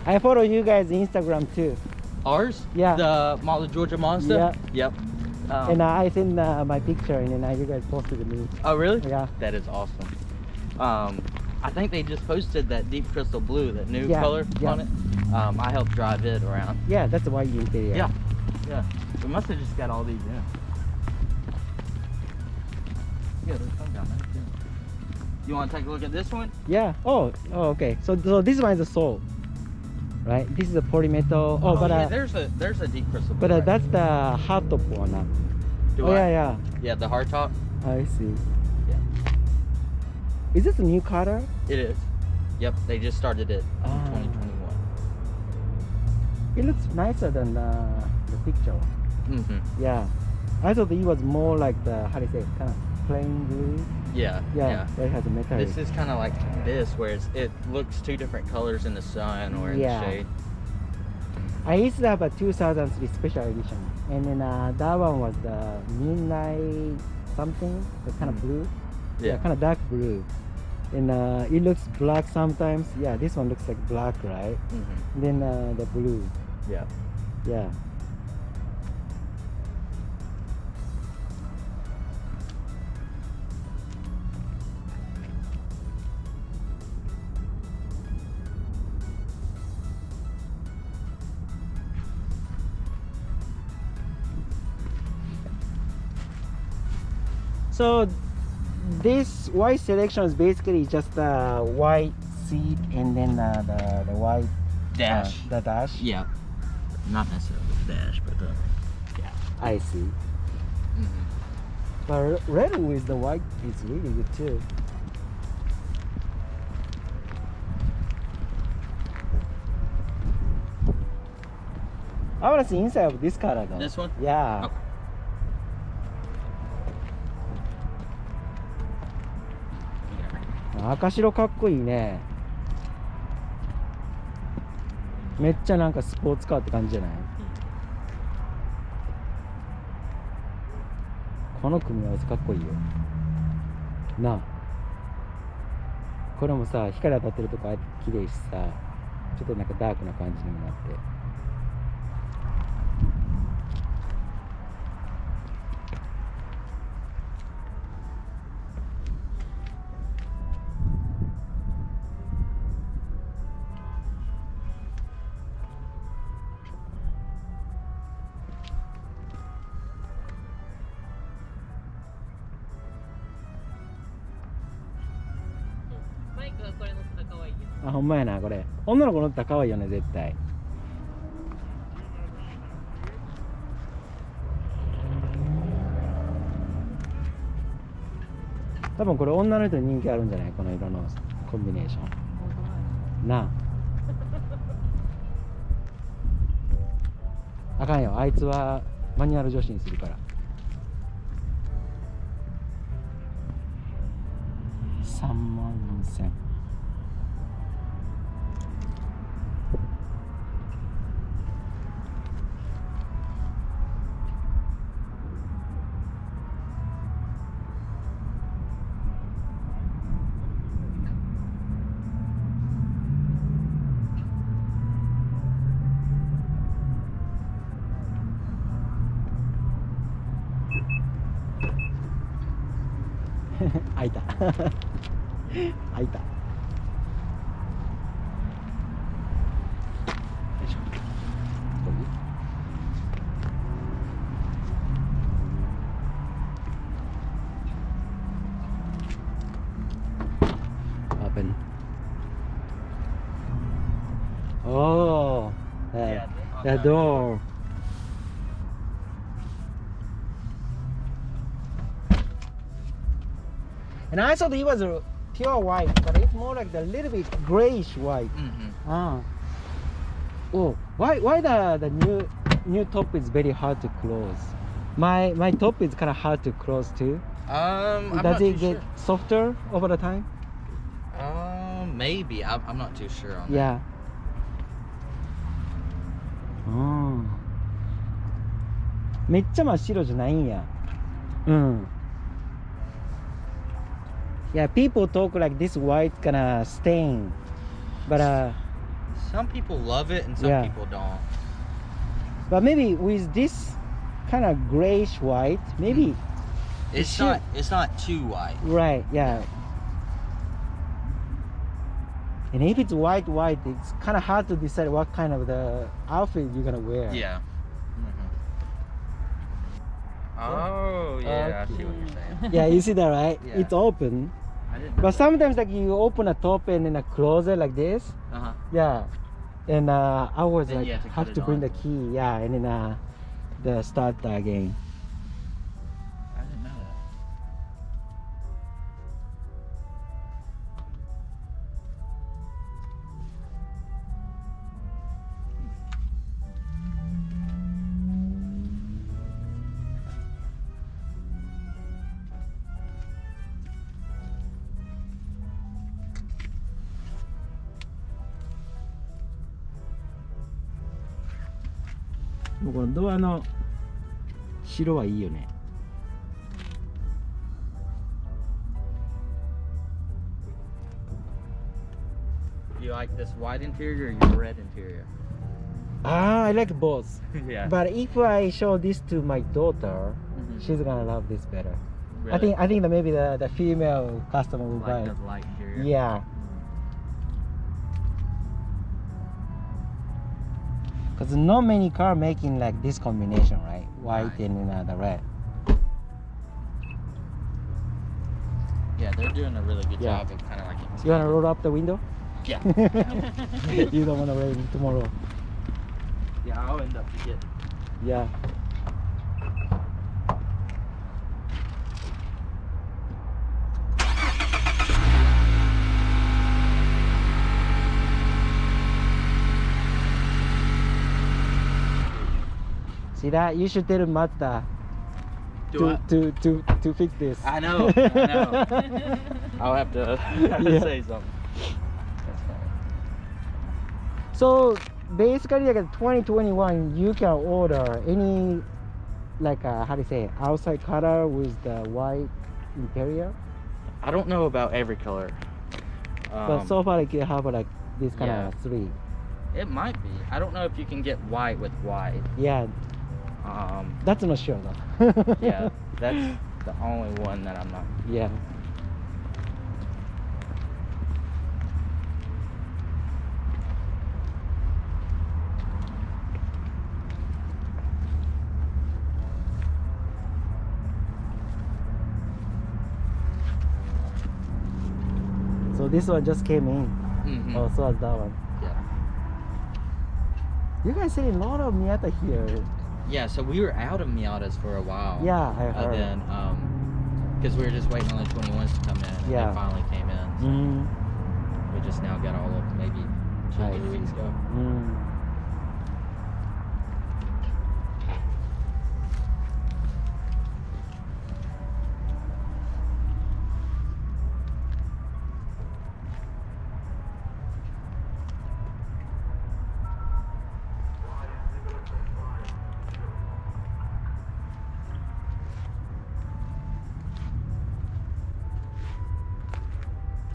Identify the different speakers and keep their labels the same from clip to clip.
Speaker 1: I follow you guys Instagram too.
Speaker 2: Ours?
Speaker 1: Yeah.
Speaker 2: The Georgia Mazda?
Speaker 1: Yeah.
Speaker 2: Yep.
Speaker 1: And I sent my picture and then you guys posted me.
Speaker 2: Oh, really?
Speaker 1: Yeah.
Speaker 2: That is awesome. I think they just posted that deep crystal blue, that new color on it. I helped drive it around.
Speaker 1: Yeah, that's why you interior.
Speaker 2: Yeah. Yeah. We must have just got all these in. Yeah, there's some down there too. You want to take a look at this one?
Speaker 1: Yeah. Oh, okay. So this one is a soul, right? This is a polymetal. Oh, but
Speaker 2: yeah, there's a deep crystal blue.
Speaker 1: but
Speaker 2: right
Speaker 1: that's the hard top one.
Speaker 2: Do
Speaker 1: Oh
Speaker 2: I?
Speaker 1: yeah.
Speaker 2: Yeah, the hard top.
Speaker 1: I see.
Speaker 2: Yeah.
Speaker 1: Is this a new color?
Speaker 2: It is. Yep, they just started it in
Speaker 1: Ah.
Speaker 2: 2021.
Speaker 1: It looks nicer than the picture.
Speaker 2: Mm-hmm.
Speaker 1: Yeah. I thought it was more like the, how do you say, kind of plain blue.
Speaker 2: Yeah.
Speaker 1: Yeah. That has a metallic.
Speaker 2: This is kind of like this, where it looks two different colors in the sun or in the shade.
Speaker 1: I used to have a 2003 special edition, and then that one was the midnight something, the kind of blue.
Speaker 2: Yeah.
Speaker 1: Kind of dark blue. And it looks black sometimes. Yeah, this one looks like black, right?
Speaker 2: Mm-hmm.
Speaker 1: Then the blue.
Speaker 2: Yeah.
Speaker 1: Yeah. So this white selection is basically just a white seat and then the white
Speaker 2: Dash.
Speaker 1: The dash.
Speaker 2: Yeah. Not necessarily the dash, but yeah.
Speaker 1: I see.
Speaker 2: Mm-hmm.
Speaker 1: But red with the white is really good too. I want to see inside of this color though.
Speaker 2: This one?
Speaker 1: Yeah.
Speaker 2: Okay. Yeah.
Speaker 1: 赤白かっこいいね。めっちゃなんかスポーツカーって感じじゃない？この組み合わせかっこいいよなあ。これもさ、光当たってるとこあえて綺麗しさ、ちょっとなんかダークな感じにもなって。
Speaker 3: マイクがこれ乗ったら可愛いけど。
Speaker 1: あ、ほんまやな、これ。女の子乗ったら可愛いよね、絶対。多分これ女の人に人気あるんじゃない？この色のコンビネーション。なあ。あかんよ、あいつはマニュアル女子にするから。34,000。開いた開いた。よいしょ。Open. Oh, the door. And I thought it was a pure white, but it's more like the little bit grayish white.
Speaker 2: Mm-hmm.
Speaker 1: Ah. Oh, why the new top is very hard to close? My top is kind of hard to close too.
Speaker 2: I'm
Speaker 1: Does
Speaker 2: not
Speaker 1: it
Speaker 2: too
Speaker 1: get softer over the time?
Speaker 2: sure. Maybe. I'm not too sure on that.
Speaker 1: Yeah. Oh. めっちゃ真っ白じゃないんや。うん。Yeah, people talk like this white gonna stain, but
Speaker 2: Some people love it and some
Speaker 1: Yeah.
Speaker 2: people don't.
Speaker 1: But maybe with this kind of grayish white, maybe
Speaker 2: It's
Speaker 1: should-
Speaker 2: not too white.
Speaker 1: right, yeah. And if it's white, it's kind of hard to decide what kind of the outfit you're gonna wear.
Speaker 2: Yeah. Oh yeah, I see what you're saying.
Speaker 1: Yeah, you see that, right?
Speaker 2: Yeah.
Speaker 1: It's open.
Speaker 2: I didn't know.
Speaker 1: But sometimes like you open a top and then close it like this.
Speaker 2: Uh-huh.
Speaker 1: Yeah. And I always
Speaker 2: Then
Speaker 1: like
Speaker 2: you have to cut
Speaker 1: have
Speaker 2: it
Speaker 1: to bring
Speaker 2: on.
Speaker 1: the key. Yeah, and then the start again.
Speaker 2: I didn't know that.
Speaker 1: But このドアの白はいいよね。
Speaker 2: You like this white interior or your red interior?
Speaker 1: Ah, I like both.
Speaker 2: Yeah.
Speaker 1: But if I show this to my daughter,
Speaker 2: Mhm.
Speaker 1: she's gonna love this better.
Speaker 2: Really?
Speaker 1: I think that maybe the female customer will buy
Speaker 2: Like
Speaker 1: it.
Speaker 2: the light interior.
Speaker 1: Yeah. Because not many car making like this combination, right? White
Speaker 2: Right.
Speaker 1: and the red.
Speaker 2: Yeah, they're doing a really good
Speaker 1: Yeah.
Speaker 2: job of kind of like.
Speaker 1: You wanna roll up the window?
Speaker 2: Yeah.
Speaker 1: You don't wanna rain tomorrow.
Speaker 2: Yeah, I'll end up forgetting.
Speaker 1: Yeah. See that? You should tell Mazda to fix this.
Speaker 2: I know. I know. I'll have to
Speaker 1: Yeah.
Speaker 2: say something. That's funny.
Speaker 1: So basically, like 2021, you can order any like how do you say outside color with the white interior.
Speaker 2: I don't know about every color.
Speaker 1: But so far, like you have like this kind
Speaker 2: yeah.
Speaker 1: of three.
Speaker 2: It might be. I don't know if you can get white with white.
Speaker 1: Yeah, that's not sure though.
Speaker 2: Yeah, that's the only one that I'm not.
Speaker 1: Yeah. So this one just came in.
Speaker 2: Mhm.
Speaker 1: Oh, so was that one.
Speaker 2: Yeah.
Speaker 1: You guys see a lot of Miata here.
Speaker 2: Yeah. So we were out of Miatas for a while.
Speaker 1: Yeah, I heard.
Speaker 2: Then, because we were just waiting on the 21s to come in, and
Speaker 1: Yeah.
Speaker 2: they finally came in. So
Speaker 1: Mm,
Speaker 2: we just now got all of maybe
Speaker 1: I
Speaker 2: 2 weeks
Speaker 1: see.
Speaker 2: ago.
Speaker 1: mm.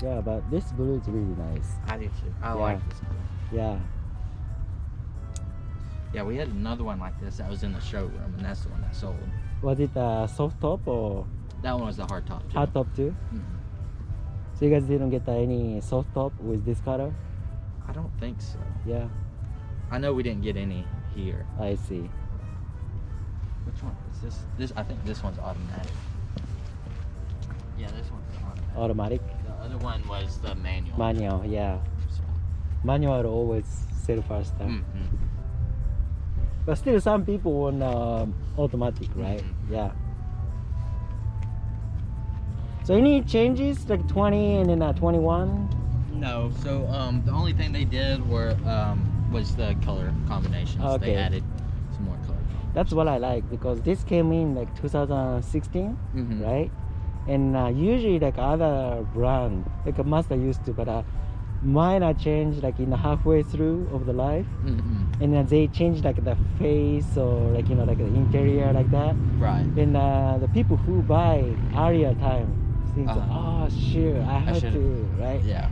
Speaker 1: Yeah, but this blue is really nice.
Speaker 2: I do too. I
Speaker 1: Yeah.
Speaker 2: like this color.
Speaker 1: Yeah.
Speaker 2: Yeah, we had another one like this that was in the showroom, and that's the one that sold.
Speaker 1: Was it a soft top or
Speaker 2: That one was the hard top too.
Speaker 1: hard top too?
Speaker 2: Mhm.
Speaker 1: So you guys didn't get any soft top with this color?
Speaker 2: I don't think so.
Speaker 1: Yeah,
Speaker 2: I know we didn't get any here.
Speaker 1: I see.
Speaker 2: Which one is this? This I think this one's automatic. Yeah, this one's automatic.
Speaker 1: Automatic,
Speaker 2: The other one was the manual.
Speaker 1: manual, yeah.
Speaker 2: So,
Speaker 1: Manual always sell first time.
Speaker 2: mhm.
Speaker 1: But still some people want automatic, right?
Speaker 2: Mhm.
Speaker 1: Yeah. So any changes like 20 and then 21?
Speaker 2: No, so the only thing they did was the color combinations.
Speaker 1: Okay.
Speaker 2: They added some more color.
Speaker 1: That's what I like because this came in like 2016,
Speaker 2: Mhm.
Speaker 1: right? And usually like other brand like a Mazda used to, but mine are changed like in the halfway through of the life,
Speaker 2: Mhm.
Speaker 1: and then they change like the face or like like the interior like that.
Speaker 2: Right.
Speaker 1: Then the people who buy earlier time think,
Speaker 2: Uh-huh.
Speaker 1: oh sure, I have
Speaker 2: should've-
Speaker 1: to, right?
Speaker 2: Yeah.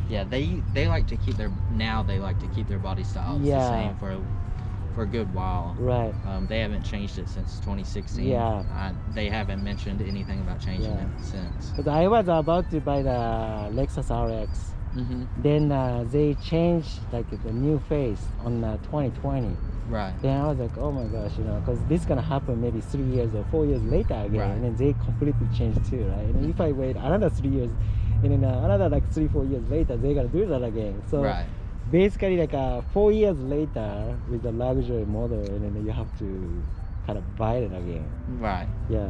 Speaker 2: Yeah, they like to keep their body styles the same for a good while.
Speaker 1: Right.
Speaker 2: They haven't changed it since 2016.
Speaker 1: Yeah.
Speaker 2: They haven't mentioned anything about changing it since.
Speaker 1: Because I was about to buy the Lexus RX.
Speaker 2: Mm-hmm.
Speaker 1: Then they changed like the new face on 2020.
Speaker 2: Right.
Speaker 1: Then I was like, oh my gosh, because this is gonna happen maybe 3 years or 4 years later again,
Speaker 2: Right.
Speaker 1: and then they completely changed too, right? And then if I wait another 3 years, and then another like 3-4 years later, they're gonna do that again. So
Speaker 2: Right.
Speaker 1: basically, like 4 years later with the luxury model, and then you have to kind of buy it again.
Speaker 2: Right.
Speaker 1: Yeah.